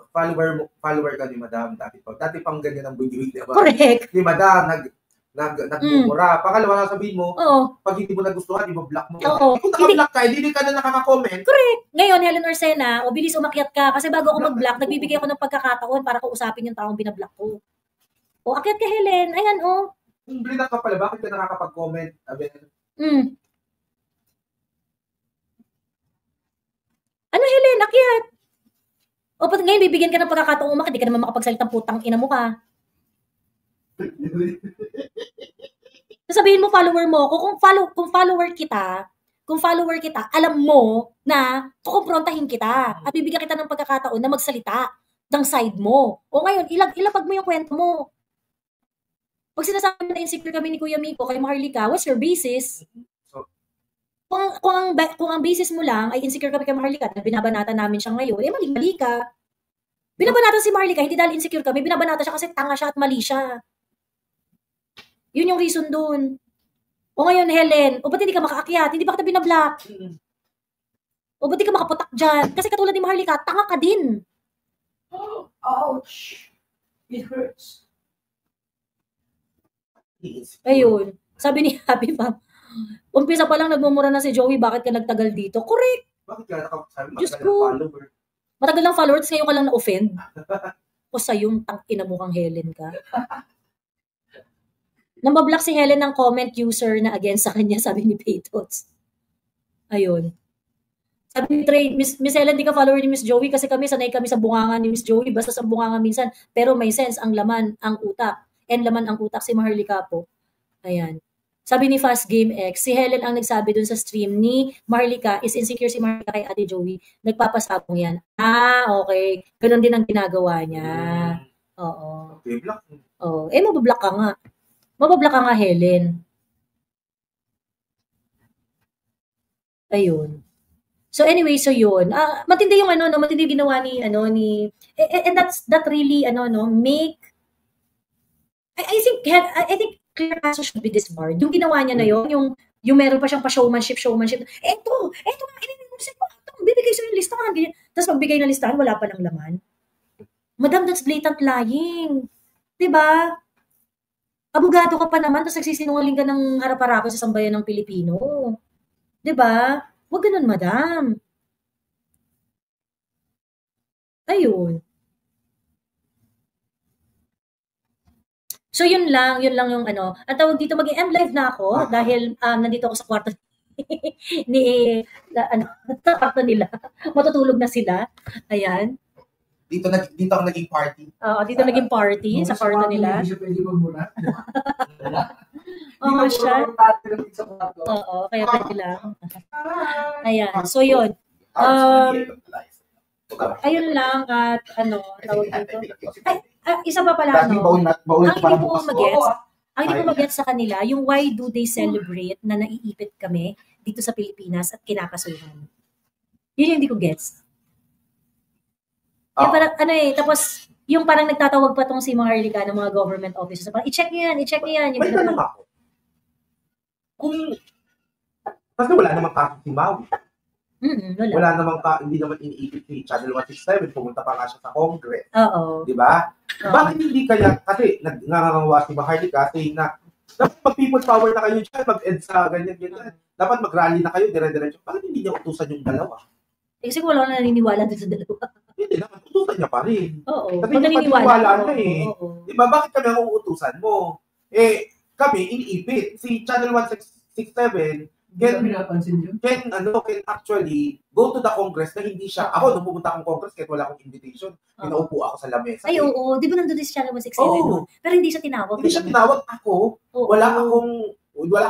ka ni Madam dati pang ganyan ang big-big, diba? Correct. Ni Madam, nagmumura. Pangalawa na sabihin mo, pag hindi mo nagustuhan, i-block mo. Kung naka-block ka, hindi ka na nakaka-comment. Correct. Ngayon, Helen Arsena, bilis umakyat ka. Kasi bago ako mag-block, nagbibigay ako ng pagkakataon para kausapin yung taong binablock ko. Akyat ka, Helen. Ayan, Kung blinak ka pala, bakit ka nakakapag-comment? Ano, Helen? Akyat. Ngayon, bibigyan ka ng pagkakataon umakyat. Di ka naman makapagsalitang putang ina mo ka. Sasabihin mo follower mo ako, kung follower kita, alam mo na kukumprontahin kita at bibigyan kita ng pagkakataon na magsalita ng side mo. O ngayon, ilapag mo yung kwento mo. Pag sinasabi na insecure kami ni Kuya Miko kay Maharlika, what's your basis? So, Kung ang basis mo lang ay insecure kami kay Maharlika dahil binabanatan namin siya ngayon, mali ka. Binabanatan si Maharlika, hindi dahil insecure kami, binabanatan siya kasi tanga siya at mali siya. Yun yung reason dun. O ngayon, Helen, o ba't hindi ka makaakyat? Hindi ba kita binablock? O ba't di ka makaputak dyan? Kasi katulad ni Maharlika, tanga ka din. Oh, ouch! It hurts. Ayun. Sabi ni Happy Ma'am, umpisa pa lang nagmumura na si Joey, bakit ka nagtagal dito? Correct. Bakit ka nakasabi? Diyos ko. Matagal ng followers, ngayon ka lang na-offend. O sa'yong tangina mo kang Helen ka. Nambablock si Helen ng comment user na against sa kanya, sabi ni Paytots. Ayun. Sabi ni Trey, Miss Helen, di ka follower ni Miss Joey kasi kami, sanay kami sa bunganga ni Miss Joey, basta sa bunganga minsan, pero may sense ang laman, ang utak. And laman ang utak si Maharlika po. Ayan. Sabi ni Fast Game X, si Helen ang nagsabi dun sa stream ni Maharlika, is insecure si Maharlika kay Ate Joey. Nagpapasabong yan. Okay. Ganun din ang ginagawa niya. Oo. Okay, block. Oo. Mabablock ka nga. Mabablock ka nga, Helen. Ayun. So anyway, so yun. Matindi yung matindi yung ginawa ni and that really make I think clear caso should be disbarred. Yung ginawa niya na yun, yung meron pa siyang pa-showmanship. Eto nga, bibigay sa'yo yung listahan. Tapos pagbigay ng listahan, wala pa ng laman. Madam, that's blatant lying. Diba? Abogado ka pa naman, tapos nagsisinungaling ka ng harap-harapan sa sambayan ng Pilipino. Diba? Huwag ganun, madam. Ayun. So yun lang yung Ang tawag dito, mag-end live na ako dahil nandito ako sa kwarto sa kwarto nila. Matutulog na sila. Ayan. Dito ako naging party. Oo, dito naging party sa kwarto nila. Hindi siya pwede magmura. Oo, siya. Oo, kaya pwede lang. Ayan. So yun. Ayun lang at tawag dito. Isa pa pala ang hindi ko magets sa kanila, yung why do they celebrate na naiipit kami dito sa Pilipinas at kinakasuhan. Yun yung hindi ko gets. Parang tapos yung parang nagtatawag pa tong si Maharlika ng mga government officers. Parang i-check niyo yan. Yung lang ako. Kasi wala namang kaso si Maui. Wala namang hindi naman iniipit si Channel 167, pumunta pa nga siya sa Congress. Oo. Di ba? Bakit hindi kaya, kasi nangangangwa si Maharlika saying na dapat mag-people power na kayo dyan, mag-EDSA, ganyan. Dapat mag-rally na kayo, dire-diretso. Bakit hindi niya utusan yung dalawa? Kasi wala na naniniwala dun sa dalawa. Hindi naman, utusan niya pa rin. Oo. Kasi hindi naniniwala na eh. Di ba? Bakit kami ang uutusan mo? Kami, iniipit. Si Channel 167, can actually go to the Congress na hindi siya, ako nung pumunta akong Congress kahit wala akong invitation, pinaupo ako sa lamesa. Ay, oo. Di ba nandun din si Channel 167? Pero hindi siya tinawag. Hindi siya tinawag ako. Wala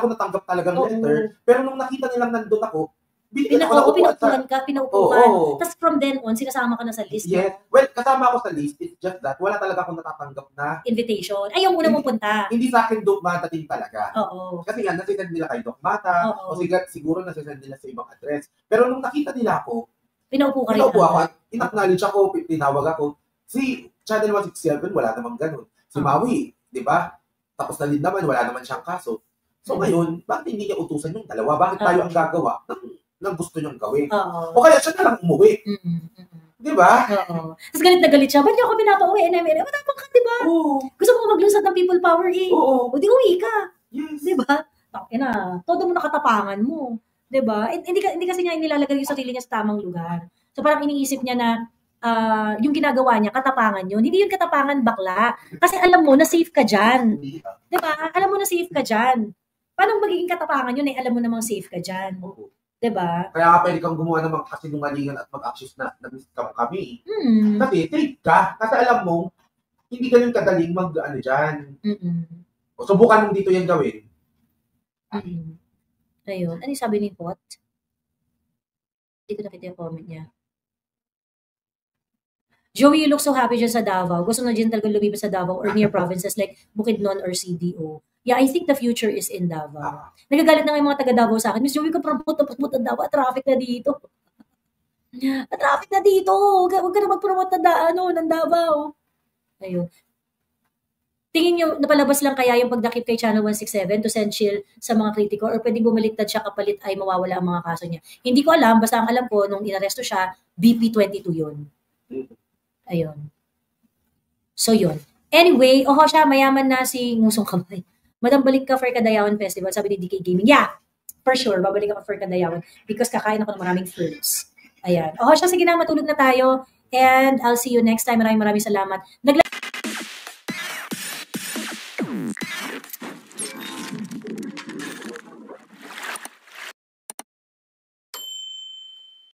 akong natanggap talagang letter. Pero nung nakita nilang nandun ako, pinaupuan ka. Tapos from then on, sinasama ka na sa list. Yes. Well, kasama ako sa list. It's just that wala talaga akong natatanggap na invitation. Ay, yung una mong punta. Hindi sa akin Doc Mata din talaga. Oo. Kasi nga, nasisend nila kay Doc Mata. O siguro nasisend nila sa ibang address. Pero nung nakita nila ako, pinaupo ako. In-acknowledge ako, tinawag ako. Si Channel 167, wala namang ganun. Si Maui, di ba? Tapos na din naman, wala naman siyang kaso. So ngayon, bakit hindi niya utusan yung dalawa? Bakit tayo ang gagawa ng gusto niyang gawin? O kaya siya na lang umuwi. Di ba? Oo. Tapos galit na galit siya. Ba't niyo ako pinapauwi? Matapang ka, di ba? Gusto mo maglusad ng people power eh. O di uwi ka. Yes. Di ba? Todo mo nakatapangan mo. Di ba? Hindi kasi niya inilalagay yung sarili niya sa tamang lugar. So parang iniisip niya na yung ginagawa niya, katapangan yun. Hindi yun katapangan, bakla. Kasi alam mo na safe ka dyan. Di ba? Alam mo na safe ka dyan. Paano magiging katapangan yun alam mo namang safe ka dyan. Diba? Kaya nga pwede kang gumawa ng mga kasinungalingan at mag-accuse na nag-scam kami. Kasi safe ka. Kasi alam mo, hindi ganun kadaling mag-ano dyan. O subukan mong dito yan gawin. Ayun. Ano yung sabi ni Pot? Hindi ko nakita yung comment niya. Joey, you look so happy dyan sa Davao. Gusto na dyan talaga lumipas sa Davao or near provinces like Bukidnon or CDO. Yeah, I think the future is in Davao. Nagagalit na nga yung mga taga Davao sa akin. Miss Joey, promote ang Davao. Traffic na dito. Traffic na dito. Huwag ka na mag-promote ng Davao. Ayun. Tingin nyo, napalabas lang kaya yung pagdakip kay Channel 167 to send chill sa mga kritiko or pwedeng bumaliktad siya kapalit ay mawawala ang mga kaso niya? Hindi ko alam. Basta ang alam ko, nung inaresto siya, BP22 yun. Ayun. So, yun. Anyway, siya, mayaman na si Ngusong Kamay. Madam, balik ka for Kadayawan Festival, sabi ni DK Gaming. Yeah, for sure, babalik ako for Kadayawan because kakain ako ng maraming fruits. Ayan. Siya, sige na, matulog na tayo. And I'll see you next time. Maraming salamat.